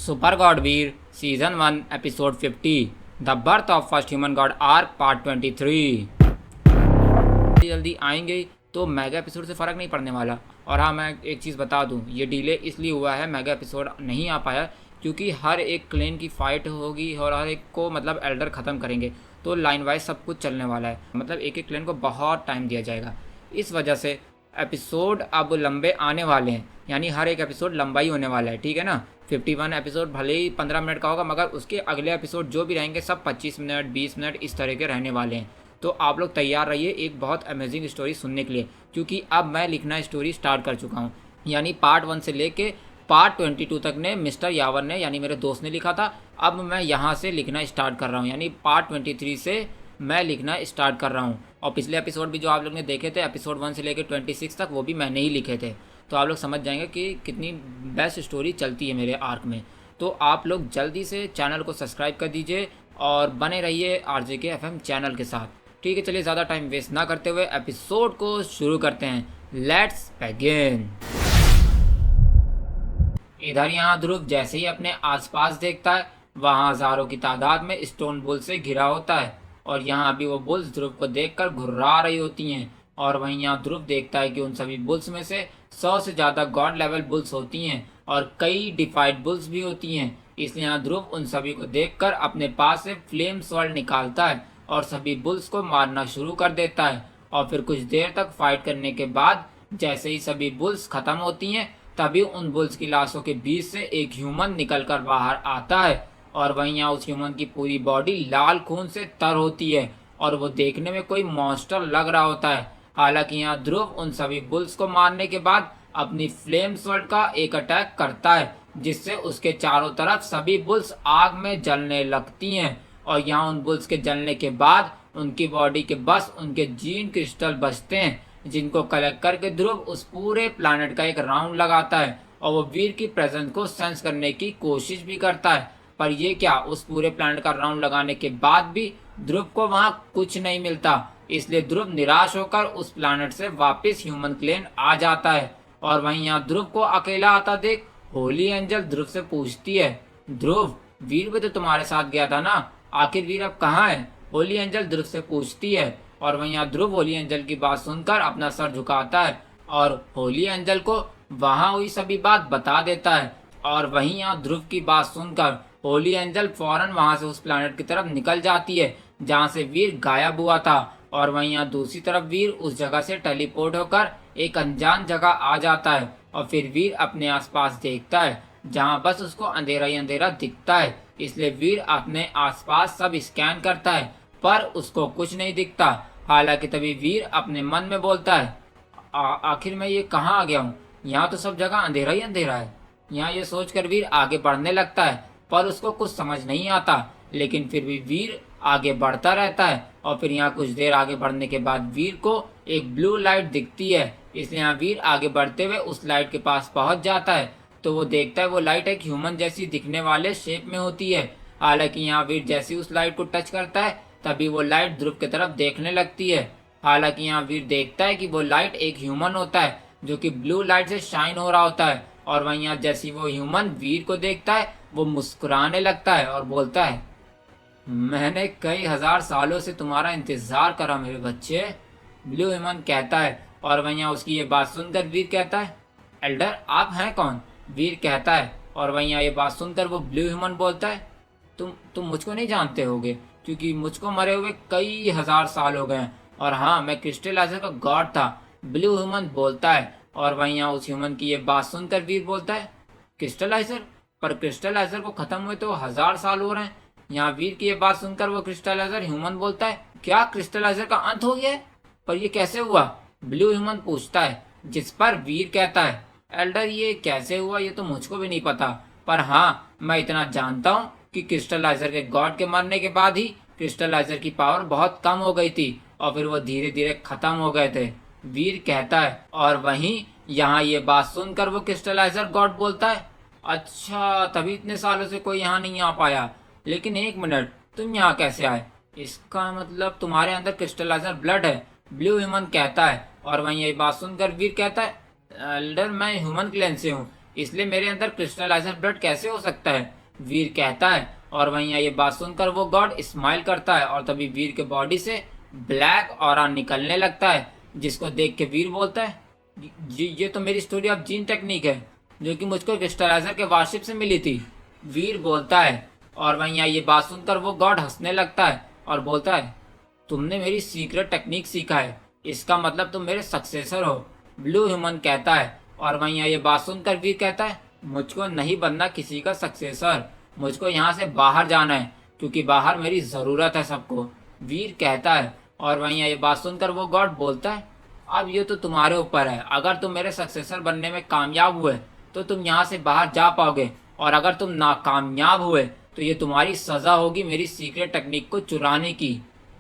Super God Veer season 1 episode 50 the birth of first human God arc part 23। जल्दी आएंगे तो mega episode से फ़र्क नहीं पड़ने वाला। और हाँ, मैं एक चीज़ बता दूं, ये डिले इसलिए हुआ है, मेगा एपिसोड नहीं आ पाया क्योंकि हर एक क्लेन की फ़ाइट होगी और हर एक को मतलब एल्डर ख़त्म करेंगे तो लाइन वाइज सब कुछ चलने वाला है। मतलब एक एक क्लेन को बहुत टाइम दिया जाएगा, इस वजह से एपिसोड अब लंबे आने वाले हैं, यानी हर एक एपिसोड लंबा ही होने वाला है, ठीक है ना। 51 एपिसोड भले ही 15 मिनट का होगा, मगर उसके अगले एपिसोड जो भी रहेंगे सब 25 मिनट 20 मिनट इस तरह के रहने वाले हैं। तो आप लोग तैयार रहिए एक बहुत अमेजिंग स्टोरी सुनने के लिए, क्योंकि अब मैं लिखना स्टोरी स्टार्ट कर चुका हूँ। यानी पार्ट 1 से लेके पार्ट 22 तक ने मिस्टर यावर ने यानी मेरे दोस्त ने लिखा था। अब मैं यहाँ से लिखना स्टार्ट कर रहा हूँ, यानी पार्ट 23 से मैं लिखना स्टार्ट कर रहा हूँ। और पिछले एपिसोड भी जो आप लोग ने देखे थे एपिसोड 1 से लेकर 26 तक, वो भी मैंने ही लिखे थे। तो आप लोग समझ जाएंगे कि कितनी बेस्ट स्टोरी चलती है मेरे आर्क में। तो आप लोग जल्दी से चैनल को सब्सक्राइब कर दीजिए और बने रहिए RJK FM चैनल के साथ। ठीक है, चलिए ज़्यादा टाइम वेस्ट ना करते हुए एपिसोड को शुरू करते हैं। Let's begin. इधर यहाँ ध्रुव जैसे ही अपने आसपास देखता है, वहाँ हजारों की तादाद में स्टोन बुल से घिरा होता है और यहाँ अभी वो बुल्स ध्रुव को देखकर घुर्रा रही होती हैं। और वहीं यहाँ ध्रुव देखता है कि उन सभी बुल्स में से 100 से ज़्यादा गॉड लेवल बुल्स होती हैं और कई डिफाइड बुल्स भी होती हैं। इसलिए यहाँ ध्रुव उन सभी को देखकर अपने पास से फ्लेम स्वॉर्ड निकालता है और सभी बुल्स को मारना शुरू कर देता है। और फिर कुछ देर तक फाइट करने के बाद जैसे ही सभी बुल्स खत्म होती हैं, तभी उन बुल्स की लाशों के बीच से एक ह्यूमन निकलकर बाहर आता है। और वहीं यहाँ उस ह्यूमन की पूरी बॉडी लाल खून से तर होती है और वो देखने में कोई मॉन्स्टर लग रहा होता है। हालांकि यहाँ ध्रुव उन सभी बुल्स को मारने के बाद अपनी फ्लेम स्वॉर्ड का एक अटैक करता है, जिससे उसके चारों तरफ सभी बुल्स आग में जलने लगती हैं। और यहाँ उन बुल्स के जलने के बाद उनकी बॉडी के बस उनके जीन क्रिस्टल बचते हैं, जिनको कलेक्ट करके ध्रुव उस पूरे प्लानट का एक राउंड लगाता है और वो वीर की प्रेजेंस को सेंस करने की कोशिश भी करता है। पर ये क्या, उस पूरे प्लानट का राउंड लगाने के बाद भी ध्रुव को वहाँ कुछ नहीं मिलता। इसलिए ध्रुव निराश होकर उस प्लानट से वापस ह्यूमन क्लेन आ जाता है। और वहीं यहाँ ध्रुव को अकेला आता देख होली एंजल ध्रुव से पूछती है, ध्रुव, वीर भी तो तुम्हारे साथ गया था ना, आखिर वीर अब कहाँ है? होली एंजल ध्रुव से पूछती है। और वहीं यहाँ ध्रुव होली एंजल की बात सुनकर अपना सर झुकाता है और होली एंजल को वहाँ हुई सभी बात बता देता है। और वहीं यहाँ ध्रुव की बात सुनकर होली एंजल फौरन वहां से उस प्लैनेट की तरफ निकल जाती है जहां से वीर गायब हुआ था। और वहीं यहाँ दूसरी तरफ वीर उस जगह से टेलीपोर्ट होकर एक अनजान जगह आ जाता है और फिर वीर अपने आसपास देखता है जहां बस उसको अंधेरा ही अंधेरा दिखता है। इसलिए वीर अपने आसपास सब स्कैन करता है पर उसको कुछ नहीं दिखता। हालांकि तभी वीर अपने मन में बोलता है, आखिर मैं ये कहाँ आ गया हूँ? यहाँ तो सब जगह अंधेरा ही अंधेरा है। यहाँ ये सोचकर वीर आगे बढ़ने लगता है पर उसको कुछ समझ नहीं आता, लेकिन फिर भी वीर आगे बढ़ता रहता है। और फिर यहाँ कुछ देर आगे बढ़ने के बाद वीर को एक ब्लू लाइट दिखती है। इसलिए यहाँ वीर आगे बढ़ते हुए उस लाइट के पास पहुंच जाता है तो वो देखता है वो लाइट एक ह्यूमन जैसी दिखने वाले शेप में होती है। हालांकि यहाँ वीर जैसे उस लाइट को टच करता है तभी वो लाइट ध्रुव की तरफ देखने लगती है। हालांकि यहाँ वीर देखता है कि वो लाइट एक ह्यूमन होता है जो कि ब्लू लाइट से शाइन हो रहा होता है। और वहीं यहाँ जैसे वो ह्यूमन वीर को देखता है वो मुस्कुराने लगता है और बोलता है, मैंने कई हजार सालों से तुम्हारा इंतजार करा मेरे बच्चे, ब्लू ह्यूमन कहता है। और वहीं उसकी ये बात सुनकर वीर कहता है, एल्डर आप हैं कौन? वीर कहता है। और वहीं ये बात सुनकर वो ब्लू ह्यूमन बोलता है, तुम मुझको नहीं जानते होगे क्योंकि मुझको मरे हुए कई हजार साल हो गए और हाँ, मैं क्रिस्टलाइजर का गॉड था, ब्लू ह्यूमन बोलता है। और वहीं उस ह्यूमन की ये बात सुनकर वीर बोलता है, क्रिस्टलाइजर? पर क्रिस्टलाइजर को खत्म हुए तो 1000 साल हो रहे हैं। यहाँ वीर की ये बात सुनकर वो क्रिस्टलाइजर ह्यूमन बोलता है, क्या क्रिस्टलाइजर का अंत हो गया है? पर ये कैसे हुआ? ब्लू ह्यूमन पूछता है, जिस पर वीर कहता है, एल्डर ये कैसे हुआ ये तो मुझको भी नहीं पता, पर हाँ मैं इतना जानता हूँ कि क्रिस्टलाइजर के गॉड के मरने के बाद ही क्रिस्टलाइजर की पावर बहुत कम हो गई थी और फिर वो धीरे धीरे खत्म हो गए थे, वीर कहता है। और वहीं यहाँ ये बात सुनकर वो क्रिस्टलाइजर गॉड बोलता है, अच्छा तभी इतने सालों से कोई यहाँ नहीं आ पाया, लेकिन एक मिनट, तुम यहाँ कैसे आए? इसका मतलब तुम्हारे अंदर क्रिस्टलाइजर ब्लड है, ब्लू ह्यूमन कहता है। और वहीं ये बात सुनकर वीर कहता है, एल्डर मैं ह्यूमन क्लेन से हूँ, इसलिए मेरे अंदर क्रिस्टलाइजर ब्लड कैसे हो सकता है? वीर कहता है। और वहीं ये बात सुनकर वो गॉड स्माइल करता है और तभी वीर के बॉडी से ब्लैक ऑरा निकलने लगता है, जिसको देख के वीर बोलता है, ये तो मेरी स्टोरी ऑफ जीन टेक्निक है जो कि मुझको क्रिस्टलाइजर के वारशिप से मिली थी, वीर बोलता है। और वहीं ये बात सुनकर वो गॉड हंसने लगता है और बोलता है, तुमने मेरी सीक्रेट टेक्निक सीखा है, इसका मतलब तुम मेरे सक्सेसर हो, ब्लू ह्यूमन कहता है। और वहीं ये बात सुनकर वीर कहता है, मुझको नहीं बनना किसी का सक्सेसर, मुझको यहाँ से बाहर जाना है क्योंकि बाहर मेरी ज़रूरत है सबको, वीर कहता है। और वहीं ये बात सुनकर वो गॉड बोलता है, अब ये तो तुम्हारे ऊपर है, अगर तुम मेरे सक्सेसर बनने में कामयाब हुए तो तुम यहाँ से बाहर जा पाओगे, और अगर तुम नाकामयाब हुए तो ये तुम्हारी सज़ा होगी मेरी सीक्रेट टेक्निक को चुराने की।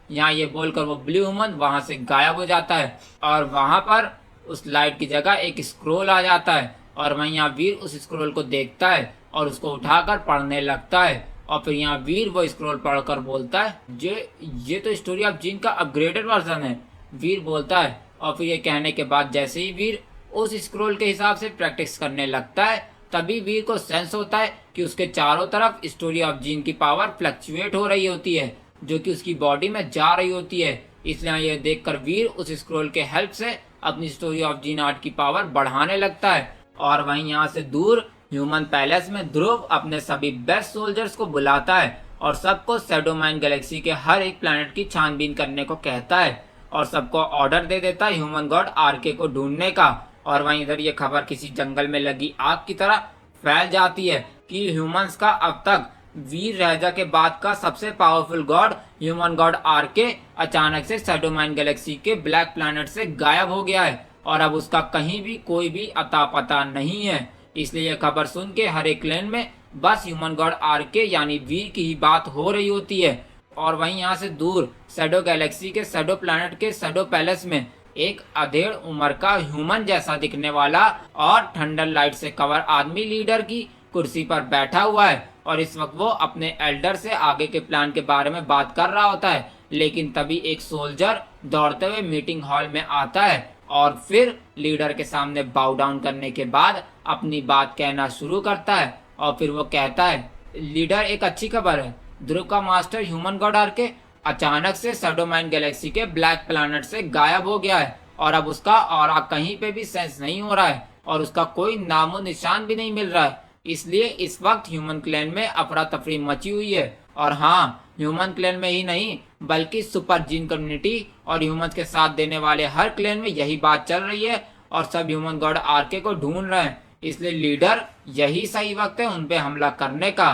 यहाँ ये बोलकर वो ब्लू ह्यूमन वहाँ से गायब हो जाता है और वहाँ पर उस लाइट की जगह एक स्क्रोल आ जाता है। और वहीं यहाँ वीर उस स्क्रोल को देखता है और उसको उठाकर पढ़ने लगता है। और फिर यहाँ वीर वो स्क्रोल पढ़कर बोलता है, ये तो स्टोरी ऑफ जीन का अपग्रेडेड वर्जन है, वीर बोलता है। और फिर ये कहने के बाद जैसे ही वीर उस स्क्रोल के हिसाब से प्रैक्टिस करने लगता है, तभी वीर को सेंस होता है कि उसके चारों तरफ स्टोरी ऑफ जीन की पावर फ्लक्चुएट हो रही होती है, जो कि उसकी बॉडी में जा रही होती है। इसलिए यह देखकर वीर उस स्क्रोल के हेल्प से अपनी स्टोरी ऑफ जीन आर्ट की पावर बढ़ाने लगता है। और वहीं यहाँ से दूर ह्यूमन पैलेस में ध्रुव अपने सभी बेस्ट सोल्जर्स को बुलाता है और सबको शैडोमाइन गैलेक्सी के हर एक प्लैनेट की छानबीन करने को कहता है और सबको ऑर्डर दे देता है ह्यूमन गॉड आरके को ढूंढने का। और वहीं इधर ये खबर किसी जंगल में लगी आग की तरह फैल जाती है कि ह्यूमंस का अब तक वीर राजा के बाद का सबसे powerful god human god RK अचानक से शैडोमाइन गैलेक्सी के ब्लैक प्लैनेट से गायब हो गया है और अब उसका कहीं भी कोई भी अता पता नहीं है। इसलिए यह खबर सुन के हर एक क्लैन में बस ह्यूमन गॉड आरके यानी वीर की ही बात हो रही होती है। और वहीं यहाँ से दूर शैडो गैलेक्सी के शैडो प्लैनेट के शैडो पैलेस में एक अधेड़ उम्र का ह्यूमन जैसा दिखने वाला और थंडर लाइट से कवर आदमी लीडर की कुर्सी पर बैठा हुआ है और इस वक्त वो अपने एल्डर से आगे के प्लान के बारे में बात कर रहा होता है। लेकिन तभी एक सोल्जर दौड़ते हुए मीटिंग हॉल में आता है और फिर लीडर के सामने बाउ डाउन करने के बाद अपनी बात कहना शुरू करता है। और फिर वो कहता है, लीडर एक अच्छी खबर है, ध्रुव का मास्टर ह्यूमन गॉड आरके अचानक से शैडोमाइन गैलेक्सी के ब्लैक प्लैनेट से गायब हो गया है और अब उसका ऑरा कहीं पे भी सेंस नहीं हो रहा है और उसका कोई नामो निशान भी नहीं मिल रहा है। इसलिए इस वक्त ह्यूमन क्लैन में अफरा तफरी मची हुई है। और हाँ, ह्यूमन क्लैन में ही नहीं बल्कि सुपर जीन कम्युनिटी और ह्यूमन के साथ देने वाले हर क्लैन में यही बात चल रही है और सब ह्यूमन गॉड आरके को ढूंढ रहे हैं। इसलिए लीडर यही सही वक्त है उन पे हमला करने का,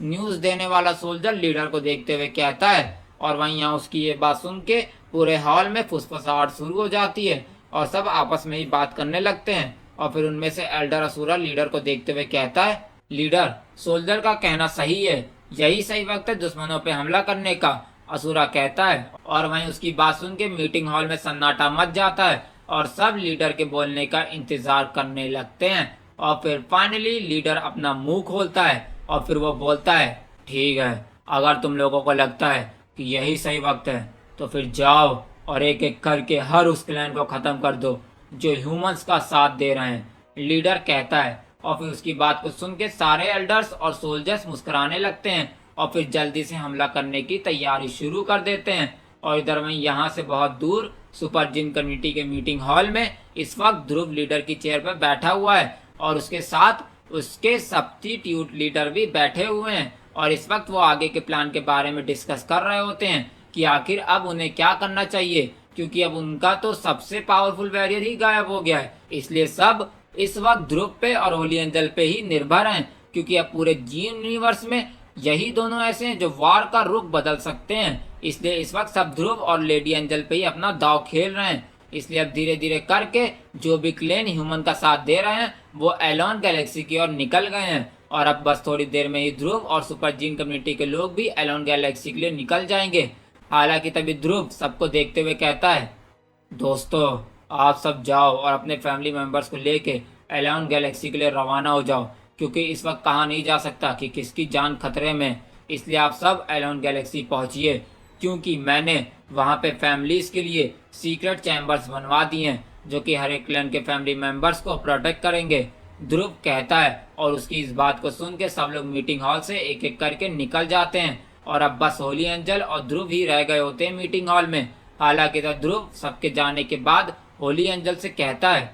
न्यूज देने वाला सोल्जर लीडर को देखते हुए कहता है। और वहीं यहाँ उसकी ये बात सुन के पूरे हॉल में फुसफुसाहट शुरू हो जाती है और सब आपस में ही बात करने लगते हैं। और फिर उनमें से एल्डर असुरा लीडर को देखते हुए कहता है, लीडर सोल्जर का कहना सही है, यही सही वक्त है दुश्मनों पे हमला करने का, असुरा कहता है। और वहीं उसकी बात सुन के मीटिंग हॉल में सन्नाटा मच जाता है और सब लीडर के बोलने का इंतजार करने लगते हैं। और फिर फाइनली लीडर अपना मुंह खोलता है और फिर वो बोलता है, ठीक है, अगर तुम लोगों को लगता है कि यही सही वक्त है तो फिर जाओ और एक एक करके हर उस क्लैन को खत्म कर दो जो ह्यूमंस का साथ दे रहे हैं, लीडर कहता है। और फिर उसकी बात को सुन के सारे एल्डर्स और सोल्जर्स मुस्कुराने लगते हैं और फिर जल्दी से हमला करने की तैयारी शुरू कर देते हैं। और इधर में यहाँ से बहुत दूर सुपर जिन कम्युनिटी के मीटिंग हॉल में इस वक्त ध्रुव लीडर की चेयर पर बैठा हुआ है और उसके साथ उसके सब्स्टिट्यूट लीडर भी बैठे हुए हैं। और इस वक्त वो आगे के प्लान के बारे में डिस्कस कर रहे होते हैं कि आखिर अब उन्हें क्या करना चाहिए, क्योंकि अब उनका तो सबसे पावरफुल वॉरियर ही गायब हो गया है। इसलिए सब इस वक्त ध्रुव पे और होली एंजल पे ही निर्भर हैं, क्योंकि अब पूरे जीन यूनिवर्स में यही दोनों ऐसे हैं जो वार का रुख बदल सकते हैं। इसलिए इस वक्त सब ध्रुव और लेडी एंजल पे ही अपना दाव खेल रहे हैं। इसलिए अब धीरे धीरे करके जो भी क्लेन ह्यूमन का साथ दे रहे हैं वो एलॉन गैलेक्सी की ओर निकल गए हैं और अब बस थोड़ी देर में ही ध्रुव और सुपर जीन कम्युनिटी के लोग भी एलॉन गैलेक्सी के लिए निकल जाएंगे। हालांकि तभी ध्रुव सबको देखते हुए कहता है, दोस्तों आप सब जाओ और अपने फैमिली मेंबर्स को लेके एलॉन गैलेक्सी के लिए रवाना हो जाओ, क्योंकि इस वक्त कहा नहीं जा सकता कि किसकी जान खतरे में। इसलिए आप सब एलॉन गैलेक्सी पहुंचिए, क्योंकि मैंने वहां पे फैमिलीज के लिए सीक्रेट चैम्बर्स बनवा दिए हैं जो कि हर एक क्लैन के फैमिली मेंबर्स को प्रोटेक्ट करेंगे। ध्रुव कहता है, और उसकी इस बात को सुन के सब लोग मीटिंग हॉल से एक एक करके निकल जाते हैं और अब बस होली एंजल और ध्रुव ही रह गए होते हैं मीटिंग हॉल में। हालांकि तो ध्रुव सबके जाने के बाद होली एंजल से कहता है,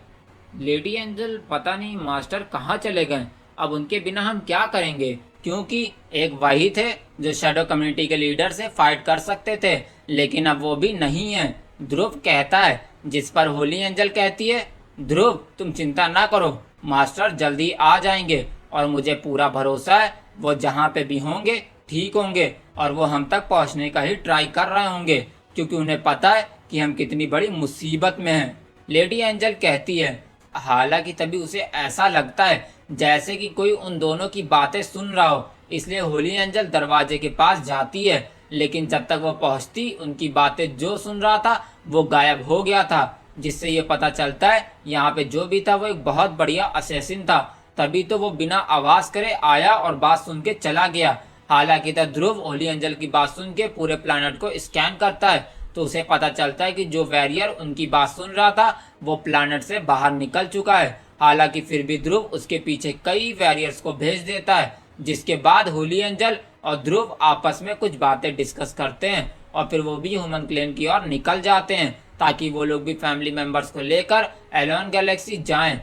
लेडी एंजल पता नहीं मास्टर कहाँ चले गए, अब उनके बिना हम क्या करेंगे, क्योंकि एक वही थे जो शैडो कम्युनिटी के लीडर से फाइट कर सकते थे, लेकिन अब वो भी नहीं है। ध्रुव कहता है, जिस पर होली एंजल कहती है, ध्रुव तुम चिंता ना करो, मास्टर जल्दी आ जाएंगे और मुझे पूरा भरोसा है वो जहाँ पे भी होंगे ठीक होंगे और वो हम तक पहुँचने का ही ट्राई कर रहे होंगे, क्योंकि उन्हें पता है कि हम कितनी बड़ी मुसीबत में हैं। लेडी एंजल कहती है, हालांकि तभी उसे ऐसा लगता है जैसे कि कोई उन दोनों की बातें सुन रहा हो, इसलिए होली एंजल दरवाजे के पास जाती है, लेकिन जब तक वो पहुंचती उनकी बातें जो सुन रहा था वो गायब हो गया था, जिससे ये पता चलता है यहाँ पे जो भी था वो एक बहुत बढ़िया असैसिन था। तभी तो वो बिना आवाज करे आया और बात सुन के चला गया। हालांकि तब ध्रुव होली एंजल की बात सुन के पूरे प्लैनेट को स्कैन करता है, तो उसे पता चलता है कि जो वैरियर उनकी बात सुन रहा था वो प्लैनेट से बाहर निकल चुका है। हालांकि फिर भी ध्रुव उसके पीछे कई वैरियर्स को भेज देता है, जिसके बाद होली एंजल और ध्रुव आपस में कुछ बातें डिस्कस करते हैं और फिर वो भी ह्यूमन क्लेन की ओर निकल जाते हैं ताकि वो लोग भी फैमिली मेंबर्स को लेकर एलोन गैलेक्सी जाएं।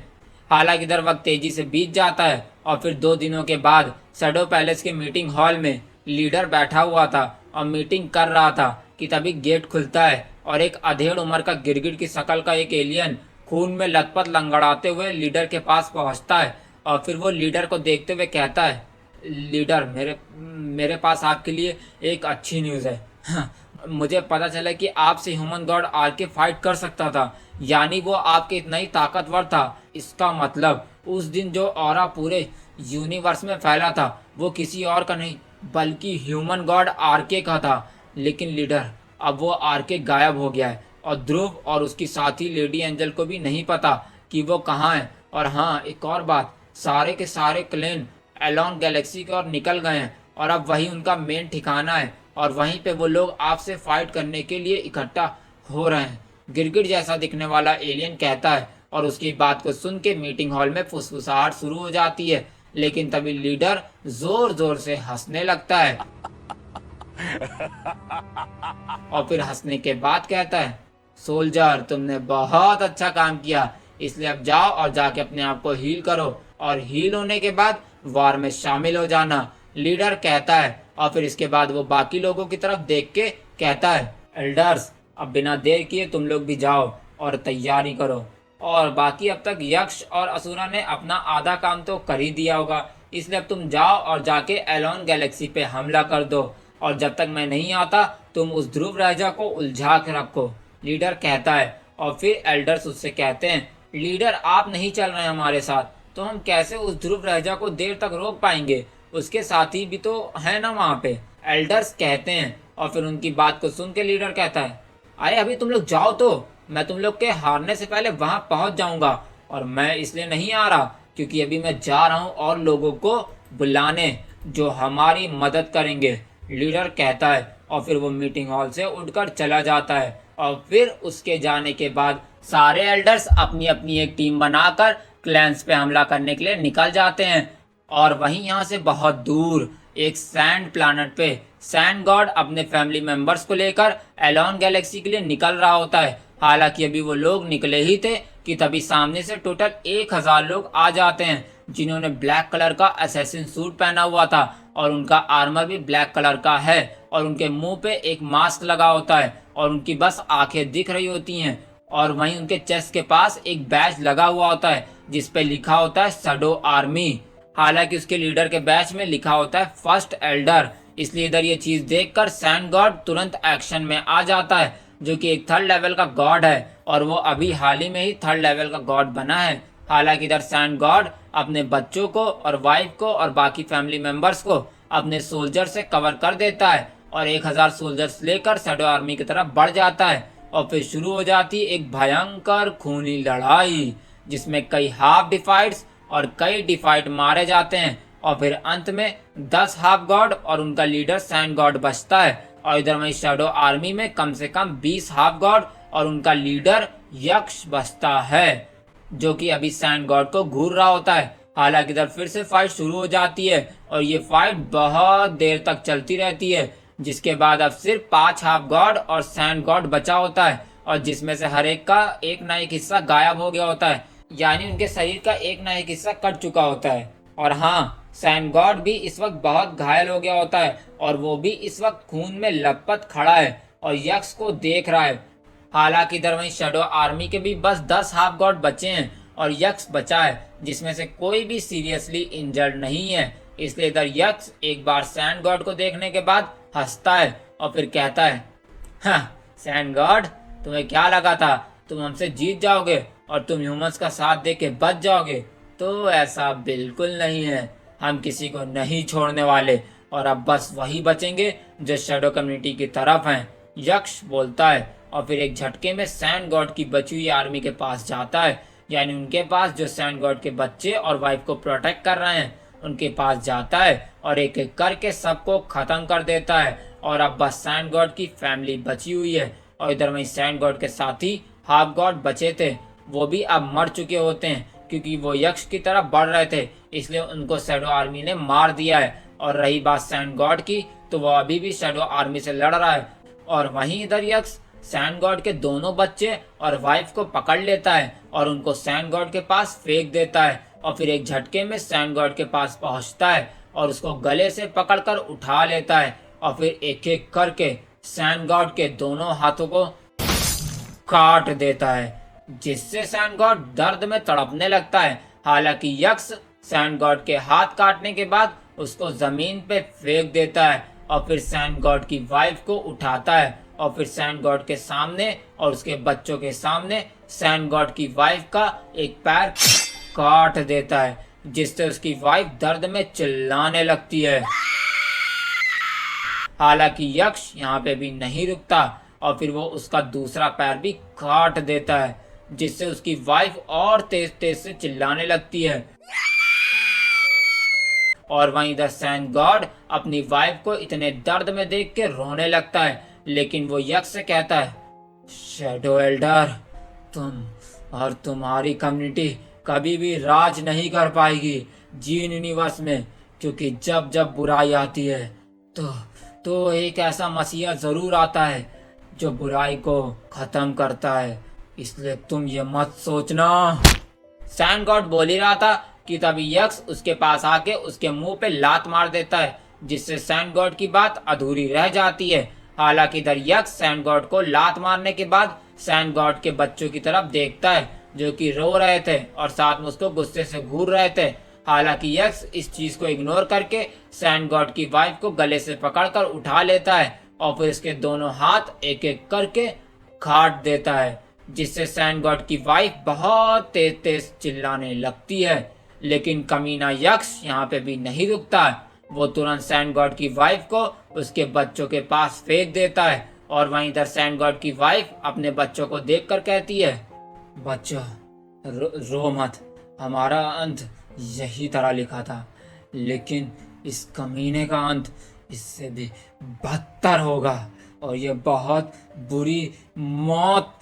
हालांकि इधर वक्त तेजी से बीत जाता है और फिर 2 दिनों के बाद शैडो पैलेस के मीटिंग हॉल में लीडर बैठा हुआ था और मीटिंग कर रहा था कि तभी गेट खुलता है और एक अधेड़ उम्र का गिरगिट की शक्ल का एक एलियन खून में लथपथ लंगड़ाते हुए लीडर के पास पहुंचता है और फिर वो लीडर को देखते हुए कहता है, लीडर मेरे पास आपके लिए एक अच्छी न्यूज़ है। मुझे पता चला कि आपसे ह्यूमन गॉड आके फाइट कर सकता था, यानी वो आपके इतना ही ताकतवर था। इसका मतलब उस दिन जो ऑरा पूरे यूनिवर्स में फैला था वो किसी और का नहीं बल्कि ह्यूमन गॉड आरके का था। लेकिन लीडर अब वो आरके गायब हो गया है और ध्रुव और उसकी साथी लेडी एंजल को भी नहीं पता कि वो कहाँ है। और हाँ, एक और बात, सारे के सारे क्लेन एलोन गैलेक्सी की ओर निकल गए हैं और अब वही उनका मेन ठिकाना है और वहीं पे वो लोग आपसे फाइट करने के लिए इकट्ठा हो रहे हैं। गिरगिट जैसा दिखने वाला एलियन कहता है और उसकी बात को सुन के मीटिंग हॉल में फुसफुसाहट शुरू हो जाती है, लेकिन तभी लीडर जोर जोर से हंसने लगता है और फिर हंसने के बाद कहता है, सोल्जर तुमने बहुत अच्छा काम किया, इसलिए अब जाओ और जाके अपने आप को हील करो और हील होने के बाद वार में शामिल हो जाना। लीडर कहता है और फिर इसके बाद वो बाकी लोगों की तरफ देख के कहता है, एल्डर्स अब बिना देर किए तुम लोग भी जाओ और तैयारी करो। और बाकी अब तक यक्ष और असुरा ने अपना आधा काम तो कर ही दिया होगा, इसलिए अब तुम जाओ और जाके एलोन गैलेक्सी पे हमला कर दो और जब तक मैं नहीं आता तुम उस ध्रुव राजा को उलझा के रखो। लीडर कहता है और फिर एल्डर्स उससे कहते हैं, लीडर आप नहीं चल रहे हमारे साथ तो हम कैसे उस ध्रुव राजा को देर तक रोक पाएंगे, उसके साथी भी तो है ना वहाँ पे। एल्डर्स कहते हैं और फिर उनकी बात को सुन के लीडर कहता है, अरे अभी तुम लोग जाओ तो मैं तुम लोग के हारने से पहले वहां पहुंच जाऊंगा और मैं इसलिए नहीं आ रहा क्योंकि अभी मैं जा रहा हूं और लोगों को बुलाने जो हमारी मदद करेंगे। लीडर कहता है और फिर वो मीटिंग हॉल से उठकर चला जाता है और फिर उसके जाने के बाद सारे एल्डर्स अपनी अपनी एक टीम बनाकर क्लैंस पे हमला करने के लिए निकल जाते हैं। और वहीं यहाँ से बहुत दूर एक सैंड प्लैनेट पे सैंड गॉड अपने फैमिली मेंबर्स को लेकर एलोन गैलेक्सी के लिए निकल रहा होता है। हालांकि अभी वो लोग निकले ही थे कि तभी सामने से टोटल 1000 लोग आ जाते हैं जिन्होंने ब्लैक कलर का असैसिन सूट पहना हुआ था और उनका आर्मर भी ब्लैक कलर का है और उनके मुंह पे एक मास्क लगा होता है और उनकी बस आंखें दिख रही होती हैं और वहीं उनके चेस्ट के पास एक बैज लगा हुआ होता है जिसपे लिखा होता है शैडो आर्मी। हालांकि उसके लीडर के बैच में लिखा होता है फर्स्ट एल्डर, इसलिए इधर ये चीज देखकर सैंड गॉड तुरंत एक्शन में आ जाता है जो कि एक 3rd लेवल का गॉड है और वो अभी हाल ही में ही 3rd लेवल का गॉड बना है। हालांकि इधर सैंड गॉड अपने बच्चों को और वाइफ को और बाकी फैमिली मेंबर्स को अपने सोल्जर से कवर कर देता है और 1000 सोल्जर्स लेकर शैडो आर्मी की तरफ बढ़ जाता है और फिर शुरू हो जाती है एक भयंकर खूनी लड़ाई जिसमें कई हाफ डिफाइड्स और कई डिफाइड मारे जाते हैं और फिर अंत में 10 हाफ गॉड और उनका लीडर सैंड गॉड बचता है और इधर वहीं शैडो आर्मी में कम से कम 20 हाफ गॉड और उनका लीडर यक्ष बचता है। जो कि अभी सैंड गॉड को घूर रहा होता है। हालांकि इधर फिर से फाइट शुरू हो जाती है और ये फाइट बहुत देर तक चलती रहती है, जिसके बाद अब सिर्फ 5 हाफ गॉड और सैंड गॉड बचा होता है, और जिसमें से हर एक का एक ना एक हिस्सा गायब हो गया होता है, यानी उनके शरीर का एक ना एक हिस्सा कट चुका होता है। और हाँ, सैंड गॉड भी इस वक्त बहुत घायल हो गया होता है और वो भी इस वक्त खून में लथपथ खड़ा है और यक्स को देख रहा है। हालांकि इधर वहीं शैडो आर्मी के भी बस 10 हाफ गॉड बचे हैं और यक्स बचा है, जिसमें से कोई भी सीरियसली इंजर्ड नहीं है। इसलिए इधर यक्स एक बार सैंड गॉड को देखने के बाद हंसता है और फिर कहता है, हाँ सैंड गॉड, तुम्हें क्या लगा था तुम हमसे जीत जाओगे और तुम ह्यूमंस का साथ दे के बच जाओगे? तो ऐसा बिल्कुल नहीं है, हम किसी को नहीं छोड़ने वाले और अब बस वही बचेंगे जो शैडो कम्युनिटी की तरफ हैं, यक्स बोलता है। और फिर एक झटके में सैंड गॉड की बची हुई आर्मी के पास जाता है, यानी उनके पास जो सैंड गॉड के बच्चे और वाइफ को प्रोटेक्ट कर रहे हैं उनके पास जाता है और एक एक करके सबको खत्म कर देता है। और अब बस सैंड गॉड की फैमिली बची हुई है और इधर वहीं सैंड गॉड के साथी हाफ गॉड बचे थे, वो भी अब मर चुके होते हैं क्योंकि वो यक्स की तरफ बढ़ रहे थे, इसलिए उनको शैडो आर्मी ने मार दिया है। और रही बात सैंड गॉड की, तो वो अभी भी शैडो आर्मी से लड़ रहा है। और वहीं इधर यक्स सैंड गॉड के दोनों बच्चे और वाइफ को पकड़ लेता है और उनको सैंड गॉड के पास फेंक देता है और फिर एक झटके में सैंड गॉड के पास पहुंचता है और उसको गले से पकड़कर उठा लेता है और फिर एक एक करके सैंड गॉड के दोनों हाथों को काट देता है, जिससे सैंड गॉड दर्द में तड़पने लगता है। हालांकि यक्स सैंड गॉड के हाथ काटने के बाद उसको जमीन पे फेंक देता है और फिर सैंड गॉड की वाइफ को उठाता है और फिर सैंड गॉड के सामने और उसके बच्चों के सामने सैंड गॉड की वाइफ का एक पैर काट देता है, जिससे उसकी वाइफ दर्द में चिल्लाने लगती है। हालांकि यक्स यहाँ पे भी नहीं रुकता और फिर वो उसका दूसरा पैर भी काट देता है, जिससे उसकी वाइफ और तेज तेज से चिल्लाने लगती है। और वहीं इधर सैंड गॉड अपनी वाइफ को इतने दर्द में देख के रोने लगता है, लेकिन वो यक्स से कहता है, शैडो एल्डर, तुम और तुम्हारी कम्युनिटी कभी भी राज नहीं कर पाएगी जीन यूनिवर्स में, क्योंकि जब जब बुराई आती है तो एक ऐसा मसीहा जरूर आता है जो बुराई को खत्म करता है, इसलिए तुम ये मत सोचना। सैंड गॉड बोल ही रहा था कि तभी यक्स उसके पास आके उसके मुंह पे लात मार देता है, जिससे सैंड गॉड की बात अधूरी रह जाती है। हालांकि इधर यक्स सैंड गॉड को लात मारने के बाद सैंड गॉड के बच्चों की तरफ देखता है जो कि रो रहे थे और साथ में उसको गुस्से से घूर रहे थे। हालांकि यक्स इस चीज को इग्नोर करके सैंड गॉड की वाइफ को गले से पकड़कर उठा लेता है और फिर इसके दोनों हाथ एक एक करके काट देता है, जिससे सैंड गॉड की वाइफ बहुत तेज तेज चिल्लाने लगती है। लेकिन कमीना यक्स यहाँ पे भी नहीं रुकता है, वो तुरंत सैंड गॉड की वाइफ को उसके बच्चों के पास फेंक देता है। और वहीं इधर सैंड गॉड की वाइफ अपने बच्चों को देखकर कहती है, बच्चों रो मत, हमारा अंत यही तरह लिखा था, लेकिन इस कमीने का अंत इससे भी बदतर होगा और ये बहुत बुरी मौत।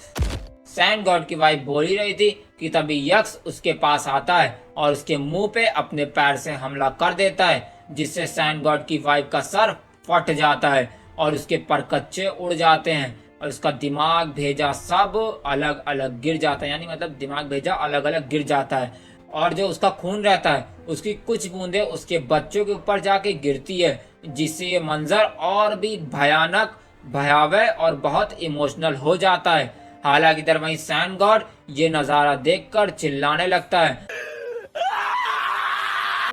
सैंड गॉड की वाइफ बोल ही रही थी कि तभी यक्स उसके पास आता है और उसके मुंह पे अपने पैर से हमला कर देता है, जिससे सैंड गॉड की वाइफ का सर फट जाता है और उसके परकच्चे उड़ जाते हैं और उसका दिमाग भेजा सब अलग अलग गिर जाता है, यानी मतलब दिमाग भेजा अलग अलग गिर जाता है। और जो उसका खून रहता है उसकी कुछ बूंदें उसके बच्चों के ऊपर जाके गिरती है, जिससे ये मंजर और भी भयानक, भयावह और बहुत इमोशनल हो जाता है। हालांकि इधर वहीं सैंड गॉड ये नजारा देखकर चिल्लाने लगता है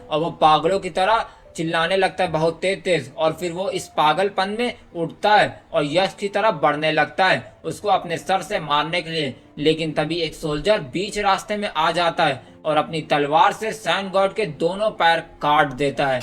और वो पागलों की तरह चिल्लाने लगता है बहुत तेज तेज, और फिर वो इस पागलपन में उठता है और यक्स की तरफ बढ़ने लगता है उसको अपने सर से मारने के लिए। लेकिन तभी एक सोल्जर बीच रास्ते में आ जाता है और अपनी तलवार से सैंड गॉड के दोनों पैर काट देता है,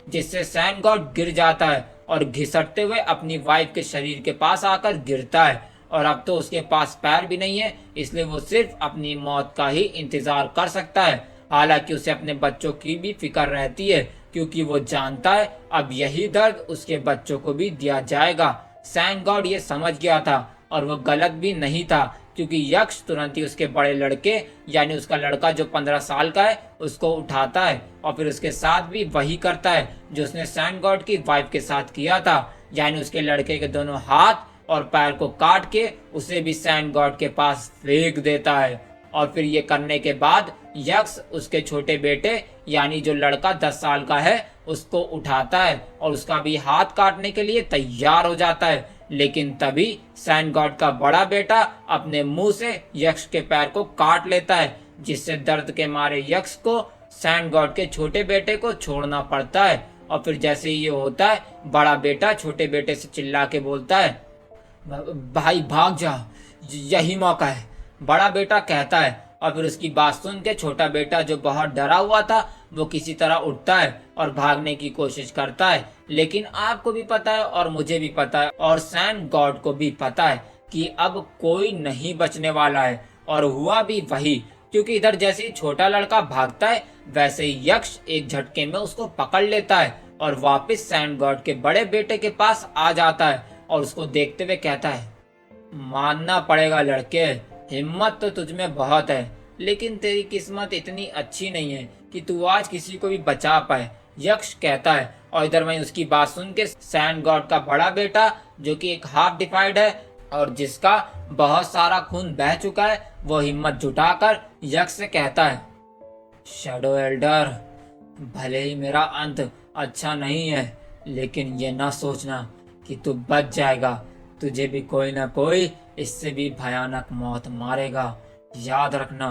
जिससे सैंड गॉड गिर जाता है और घिसटते हुए अपनी वाइफ के शरीर के पास आकर गिरता है। और अब तो उसके पास पैर भी नहीं है, इसलिए वो सिर्फ अपनी मौत का ही इंतजार कर सकता है। हालांकि उसे अपने बच्चों की भी फिक्र रहती है, क्योंकि वो जानता है अब यही दर्द उसके बच्चों को भी दिया जाएगा। सैंड गॉड ये समझ गया था और वो गलत भी नहीं था, क्योंकि यक्ष तुरंत ही उसके बड़े लड़के यानी उसका लड़का जो 15 साल का है उसको उठाता है और फिर उसके साथ भी वही करता है जो उसने सैंड गॉड की वाइफ के साथ किया था, यानी उसके लड़के के दोनों हाथ और पैर को काट के उसे भी सैंड गॉड के पास फेंक देता है। और फिर ये करने के बाद यक्ष उसके छोटे बेटे यानी जो लड़का 10 साल का है उसको उठाता है और उसका भी हाथ काटने के लिए तैयार हो जाता है, लेकिन तभी सैंड गॉड का बड़ा बेटा अपने मुंह से यक्ष के पैर को काट लेता है, जिससे दर्द के मारे यक्ष को सैंड गॉड के छोटे बेटे को छोड़ना पड़ता है। और फिर जैसे ही ये होता है बड़ा बेटा छोटे बेटे से चिल्ला के बोलता है, भाई भाग जा, यही मौका है, बड़ा बेटा कहता है। और फिर उसकी बात सुन के छोटा बेटा जो बहुत डरा हुआ था वो किसी तरह उठता है और भागने की कोशिश करता है, लेकिन आपको भी पता है और मुझे भी पता है और सैंड गॉड को भी पता है कि अब कोई नहीं बचने वाला है। और हुआ भी वही, क्योंकि इधर जैसे ही छोटा लड़का भागता है वैसे ही यक्ष एक झटके में उसको पकड़ लेता है और वापस सैंड गॉड के बड़े बेटे के पास आ जाता है और उसको देखते हुए कहता है, मानना पड़ेगा लड़के, हिम्मत तो तुझमें बहुत है, लेकिन तेरी किस्मत इतनी अच्छी नहीं है कि तू आज किसी को भी बचा पाए, यक्ष कहता है। और इधर वहीं उसकी बात सुन के सैंड गॉड का बड़ा बेटा जो कि एक हाफ डिफाइड है और जिसका बहुत सारा खून बह चुका है, वो हिम्मत जुटाकर यक्ष से कहता है, शैडो एल्डर, भले ही मेरा अंत अच्छा नहीं है, लेकिन ये ना सोचना कि तू बच जाएगा, तुझे भी कोई ना कोई इससे भी भयानक मौत मारेगा, याद रखना,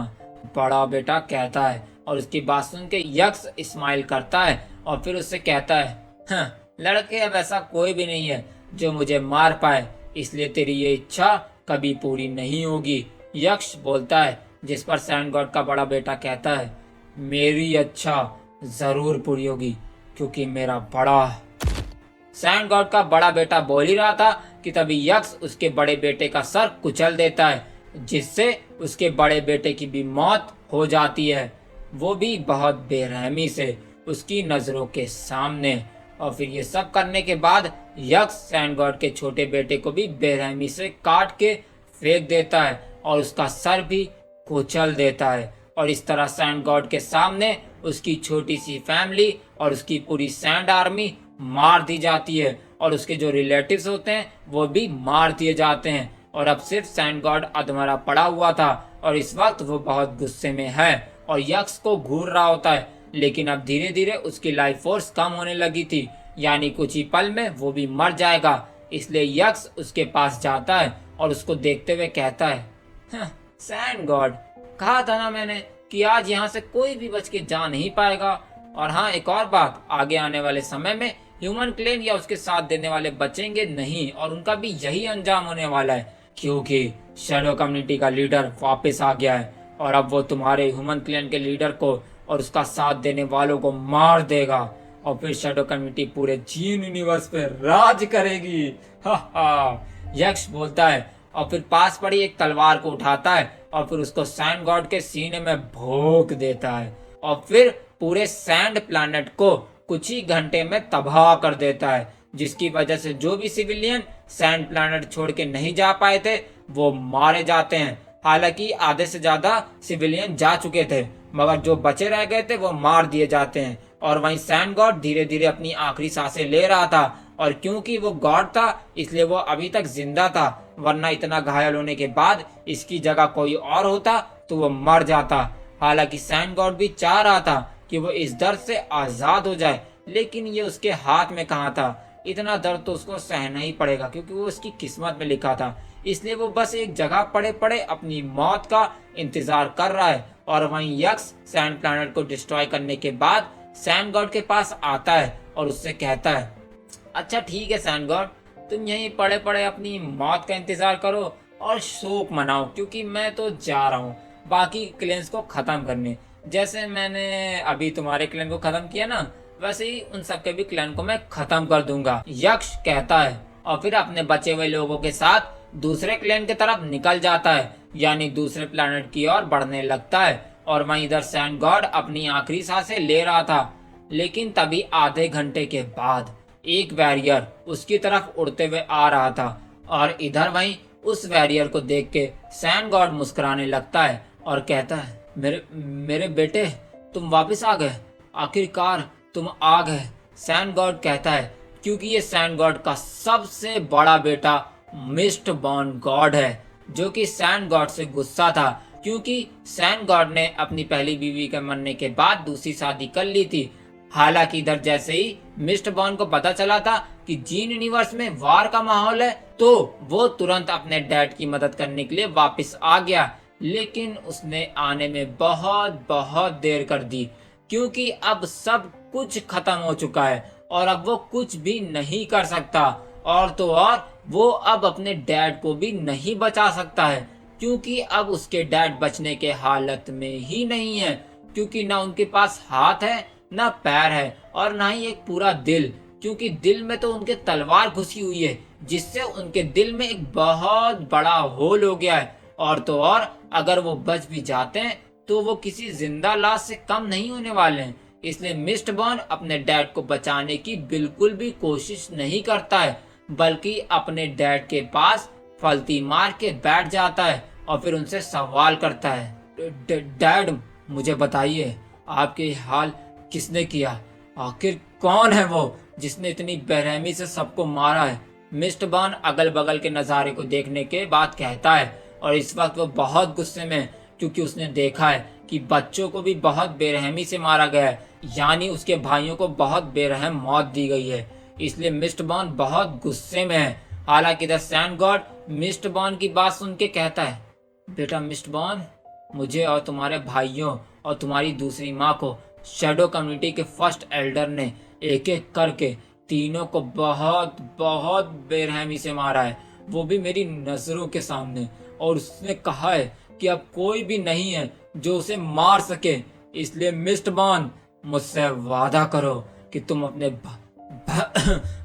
बड़ा बेटा कहता है। और उसकी बात सुन के यक्ष स्माइल करता है और फिर उससे कहता है, लड़के अब ऐसा कोई भी नहीं है जो मुझे मार पाए, इसलिए तेरी ये इच्छा कभी पूरी नहीं होगी, यक्ष बोलता है। जिस पर सैंड गॉड का बड़ा बेटा कहता है, मेरी इच्छा जरूर पूरी होगी क्योंकि मेरा बड़ा। सैंड गॉड का बड़ा बेटा बोल ही रहा था कि तभी यक्ष उसके बड़े बेटे का सर कुचल देता है, जिससे उसके बड़े बेटे की भी मौत हो जाती है, वो भी बहुत बेरहमी से उसकी नजरों के सामने। और फिर ये सब करने के बाद यक्ष सैंड गॉड के छोटे बेटे को भी बेरहमी से काट के फेंक देता है और उसका सर भी कुचल देता है। और इस तरह सैंड गॉड के सामने उसकी छोटी सी फैमिली और उसकी पूरी सैंड आर्मी मार दी जाती है और उसके जो रिलेटिव्स होते हैं वो भी मार दिए जाते हैं। और अब सिर्फ सैंड गॉड अधमरा पड़ा हुआ था और इस वक्त वो बहुत गुस्से में है और यक्ष को घूर रहा होता है, लेकिन अब धीरे धीरे उसकी लाइफ फोर्स कम होने लगी थी, यानी कुछ ही पल में वो भी मर जाएगा। इसलिए यक्ष उसके पास जाता है और उसको देखते हुए कहता है, सैंड गॉड, कहा था ना मैंने कि आज यहाँ से कोई भी बच के जा नहीं पाएगा। और हाँ, एक और बात, आगे आने वाले समय में ह्यूमन क्लेन या उसके साथ देने वाले बचेंगे नहीं और उनका भी यही अंजाम होने वाला है, क्योंकि शैडो कम्युनिटी का लीडर वापस आ गया है और अब वो तुम्हारे ह्यूमन क्लेन के लीडर को और उसका साथ देने वालों को मार देगा और फिर शैडो कम्युनिटी पूरे जीन यूनिवर्स पे राज करेगी। यक्ष बोलता है और फिर पास पड़ी एक तलवार को उठाता है और फिर उसको सैंड गॉड के सीने में भोंक देता है और फिर पूरे सैंड प्लैनेट को कुछ ही घंटे में तबाह कर देता है, जिसकी वजह से जो भी सिविलियन सैंड प्लैनेट छोड़ के नहीं जा पाए थे वो मारे जाते हैं। हालांकि आधे से ज्यादा सिविलियन जा चुके थे, मगर जो बचे रह गए थे वो मार दिए जाते हैं। और वहीं सैंड गॉड धीरे धीरे अपनी आखिरी सांसें ले रहा था और क्योंकि वो गॉड था इसलिए वो अभी तक जिंदा था, वरना इतना घायल होने के बाद इसकी जगह कोई और होता तो वो मर जाता। हालांकि सैंड गॉड भी चाह रहा था कि वो इस दर्द से आजाद हो जाए, लेकिन ये उसके हाथ में कहाँ था, इतना दर्द तो उसको सहना ही पड़ेगा क्योंकि वो उसकी किस्मत में लिखा था। इसलिए वो बस एक जगह पड़े पड़े अपनी मौत का इंतजार कर रहा है। और वहीं यक्ष सैंड प्लैनेट को डिस्ट्रॉय करने के बाद सैंड गॉड के पास आता है और उससे कहता है, अच्छा ठीक है सैंड गॉड, तुम यहीं पड़े पड़े अपनी मौत का इंतजार करो और शोक मनाओ, क्योंकि मैं तो जा रहा हूँ बाकी क्लेन्स को खत्म करने। जैसे मैंने अभी तुम्हारे क्लैन को खत्म किया ना, वैसे ही उन सबके भी क्लैन को मैं खत्म कर दूंगा, यक्ष कहता है। और फिर अपने बचे हुए लोगों के साथ दूसरे क्लैन की तरफ निकल जाता है, यानी दूसरे प्लैनेट की ओर बढ़ने लगता है। और वहीं इधर सैंड गॉड अपनी आखिरी सांसें ले रहा था, लेकिन तभी आधे घंटे के बाद एक वैरियर उसकी तरफ उड़ते हुए आ रहा था और इधर वहीं उस वॉरियर को देख के सैन गॉड मुस्कुराने लगता है और कहता है, मेरे मेरे बेटे, तुम वापस आ गए, आखिरकार तुम आ गए। सैन गॉड कहता है, क्योंकि ये सैन गॉड का सबसे बड़ा बेटा मिस्ट बॉर्न गॉड है, जो कि सैन गॉड से गुस्सा था क्योंकि सैन गॉड ने अपनी पहली बीवी के मरने के बाद दूसरी शादी कर ली थी। हालांकि इधर जैसे ही मिस्ट बॉर्न को पता चला था कि जीन यूनिवर्स में वार का माहौल है, तो वो तुरंत अपने डैड की मदद करने के लिए वापस आ गया। लेकिन उसने आने में बहुत बहुत देर कर दी, क्योंकि अब सब कुछ खत्म हो चुका है और अब वो कुछ भी नहीं कर सकता। और तो और वो अब अपने डैड को भी नहीं बचा सकता है, क्योंकि अब उसके डैड बचने के हालत में ही नहीं है, क्योंकि ना उनके पास हाथ है, ना पैर है और ना ही एक पूरा दिल, क्योंकि दिल में तो उनके तलवार घुसी हुई है, जिससे उनके दिल में एक बहुत बड़ा होल हो गया है। और तो और अगर वो बच भी जाते हैं तो वो किसी जिंदा लाश से कम नहीं होने वाले हैं। इसलिए मिस्ट बॉर्न अपने डैड को बचाने की बिल्कुल भी कोशिश नहीं करता है, बल्कि अपने डैड के पास फलती मार के बैठ जाता है और फिर उनसे सवाल करता है, डैड, मुझे बताइए, आपके ये हाल किसने किया? आखिर कौन है वो जिसने इतनी बेरहमी से सबको मारा है? मिस्ट बॉर्न अगल बगल के नज़ारे को देखने के बाद कहता है, और इस वक्त वो बहुत गुस्से में है, क्योंकि उसने देखा है कि बच्चों को भी बहुत बेरहमी से मारा गया है, यानी उसके भाइयों को बहुत बेरहम मौत दी गई है। इसलिए मिस्ट बॉर्न बहुत गुस्से में है। हालांकि the sign God mist born की बात सुन के कहता है, बेटा मिस्ट बॉर्न, मुझे और तुम्हारे भाइयों और तुम्हारी दूसरी माँ को शैडो कम्युनिटी के फर्स्ट एल्डर ने एक एक करके तीनों को बहुत बहुत बेरहमी से मारा है, वो भी मेरी नजरों के सामने। और उसने कहा है कि अब कोई भी नहीं है जो उसे मार सके। इसलिए मिस्ट बॉर्न, मुझसे वादा करो कि तुम अपने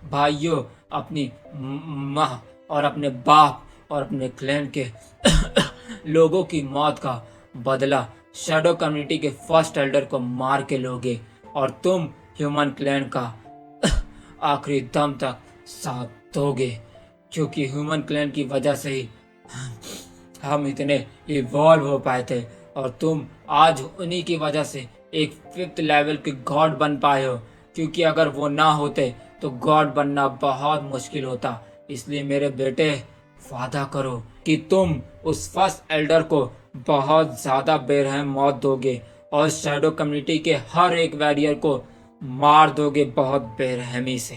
भाइयों, अपनी माँ और अपने बाप और अपने क्लैन के लोगों की मौत का बदला शैडो कम्युनिटी के फर्स्ट एल्डर को मार के लोगे, और तुम ह्यूमन क्लैन का आखिरी दम तक साथ दोगे, क्योंकि ह्यूमन क्लैन की वजह से ही हम इतने इवॉल्व हो पाए थे, और तुम आज उन्हीं की वजह से एक 5th लेवल के गॉड बन पाए हो, क्योंकि अगर वो ना होते तो गॉड बनना बहुत मुश्किल होता। इसलिए मेरे बेटे, वादा करो कि तुम उस फर्स्ट एल्डर को बहुत ज़्यादा बेरहम मौत दोगे और शैडो कम्युनिटी के हर एक वॉरियर को मार दोगे बहुत बेरहमी से।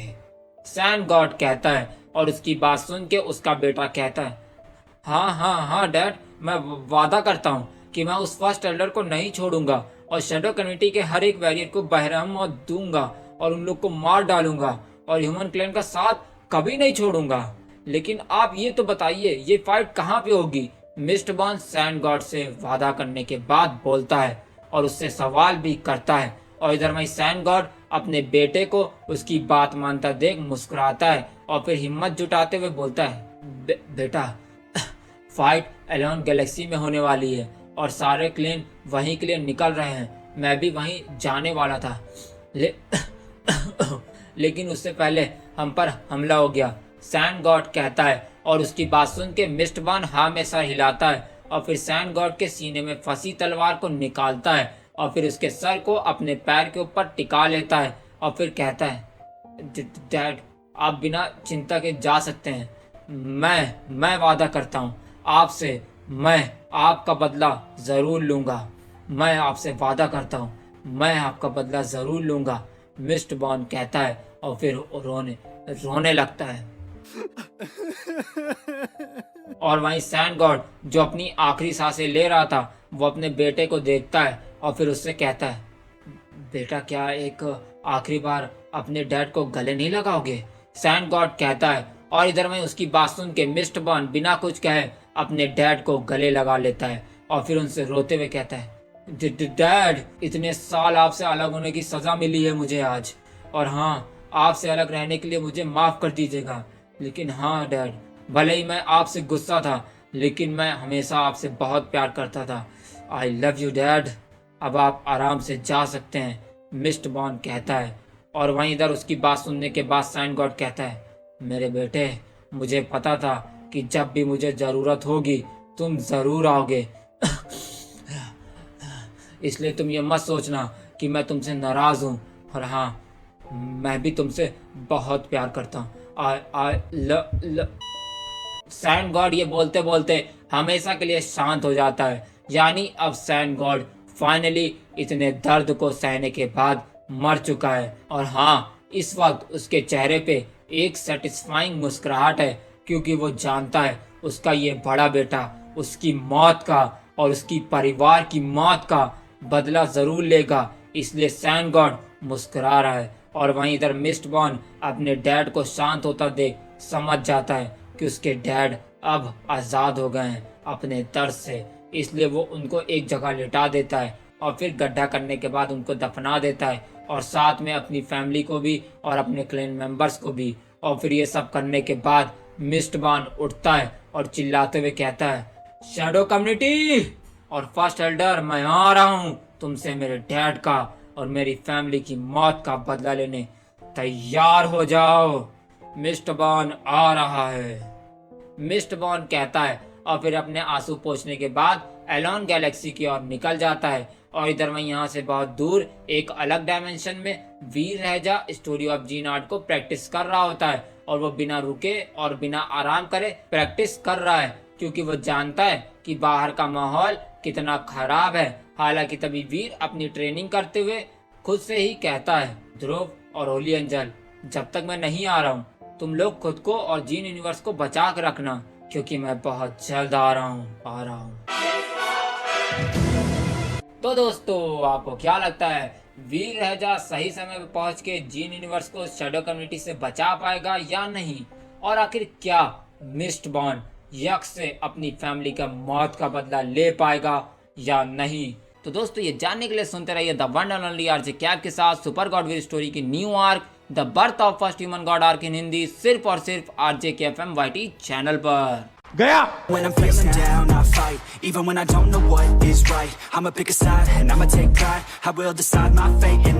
सैन गॉड कहता है, और उसकी बात सुन के उसका बेटा कहता है, हाँ हाँ हाँ डैड, मैं वादा करता हूँ कि मैं उस फर्स्ट एल्डर को नहीं छोड़ूंगा और शैडो कम्युनिटी के हर एक वॉरियर को बेरहम मौत दूंगा और उन लोग को मार डालूंगा और ह्यूमन क्लैन का साथ कभी नहीं छोड़ूंगा। लेकिन आप ये तो बताइए, ये फाइट कहाँ पे होगी? मिस्ट बॉर्न सैन गॉड से वादा करने के बाद बोलता है और उससे सवाल भी करता है, और इधर वहीं सैन गॉड अपने बेटे को उसकी बात मानता देख मुस्कुराता है और फिर हिम्मत जुटाते हुए बोलता है, बेटा, फाइट एलोन गैलेक्सी में होने वाली है और सारे क्लेन वहीं के लिए निकल रहे हैं। मैं भी वहीं जाने वाला था, लेकिन उससे पहले हम पर हमला हो गया, सैन गॉड कहता है। और उसकी बात सुन के मिस्ट बॉर्न हाँ में सर हिलाता है और फिर सैन गॉड के सीने में फंसी तलवार को निकालता है और फिर उसके सर को अपने पैर के ऊपर टिका लेता है और फिर कहता है, डैड, आप बिना चिंता के जा सकते हैं। मैं वादा करता हूँ आपसे, मैं आपका बदला ज़रूर लूँगा। मैं आपसे वादा करता हूँ, मैं आपका बदला ज़रूर लूँगा, मिस्ट बॉर्न कहता है और फिर रोने लगता है। और वहीं सैन गॉड, जो अपनी आखिरी सांसें ले रहा था, वो अपने बेटे को देखता है और फिर उससे कहता है, बेटा, क्या एक आखिरी बार अपने डैड को गले नहीं लगाओगे? सैन गॉड कहता है। और इधर में उसकी बात सुन के मिस्ट बॉर्न बिना कुछ कहे अपने डैड को गले लगा लेता है और फिर उनसे रोते हुए कहता है, डैड, इतने साल आपसे अलग होने की सजा मिली है मुझे आज, और हाँ, आपसे अलग रहने के लिए मुझे माफ कर दीजिएगा। लेकिन हाँ डैड, भले ही मैं आपसे गुस्सा था, लेकिन मैं हमेशा आपसे बहुत प्यार करता था। आई लव यू डैड, अब आप आराम से जा सकते हैं, मिस्ट बॉर्न कहता है। और वहीं इधर उसकी बात सुनने के बाद सैन गॉड कहता है, मेरे बेटे, मुझे पता था कि जब भी मुझे जरूरत होगी तुम जरूर आओगे। इसलिए तुम ये मत सोचना कि मैं तुमसे नाराज हूँ, और हाँ, मैं भी तुमसे बहुत प्यार करता हूँ। सैंड गॉड ये बोलते बोलते हमेशा के लिए शांत हो जाता है। यानी अब सैंड गॉड फाइनली इतने दर्द को सहने के बाद मर चुका है। और हाँ, इस वक्त उसके चेहरे पे एक सेटिस्फाइंग मुस्कुराहट है, क्योंकि वो जानता है उसका ये बड़ा बेटा उसकी मौत का और उसकी परिवार की मौत का बदला जरूर लेगा। इसलिए सैंड गॉड मुस्कुरा रहा है। और वहीं इधर मिस्टबॉर्न अपने डैड को शांत होता देख समझ जाता है कि उसके डैड अब आज़ाद हो गए हैं अपने दर्द से। इसलिए वो उनको एक जगह लिटा देता है और फिर गड्ढा करने के बाद उनको दफना देता है, और साथ में अपनी फैमिली को भी और अपने क्लैन मेंबर्स को भी। और फिर ये सब करने के बाद मिस्टबॉर्न उठता है और चिल्लाते हुए कहता है, शैडो कम्युनिटी और फर्स्ट एल्डर, मैं आ रहा हूँ तुमसे मेरे डैड का और मेरी फैमिली की मौत का बदला लेने। तैयार हो जाओ, मिस्टबॉर्न आ रहा है। मिस्टबॉर्न कहता है और फिर अपने आंसू पोंछने के बाद एलॉन गैलेक्सी की ओर निकल जाता है। और इधर वहीं यहाँ से बहुत दूर एक अलग डायमेंशन में वीर रहजा स्टोरी ऑफ जीनार्ड को प्रैक्टिस कर रहा होता है, और वो बिना रुके और बिना आराम करे प्रैक्टिस कर रहा है, क्योंकि वो जानता है कि बाहर का माहौल कितना खराब है। हालांकि तभी वीर अपनी ट्रेनिंग करते हुए खुद से ही कहता है, ध्रुव और होली एंजल, जब तक मैं नहीं आ रहा हूँ तुम लोग खुद को और जीन यूनिवर्स को बचा कर रखना, क्योंकि मैं बहुत जल्द आ रहा हूँ। तो दोस्तों, आपको क्या लगता है, वीर रहजा सही समय पर पहुंच के जीन यूनिवर्स को शैडो कम्युनिटी से बचा पाएगा या नहीं? और आखिर क्या मिस्टबॉर्न यक्ष से अपनी फैमिली का मौत का बदला ले पाएगा या नहीं? तो दोस्तों, ये जानने के लिए सुनते रहिए the one and only RJ cap के साथ सुपर गॉड वीर स्टोरी की New York the birth of first human God arc इन हिंदी, सिर्फ और सिर्फ RJKFM YT चैनल पर। गया। When I'm feeling down, I fight. Even when I don't know what is right, I'ma pick a side and I'ma take pride. I will decide my fate and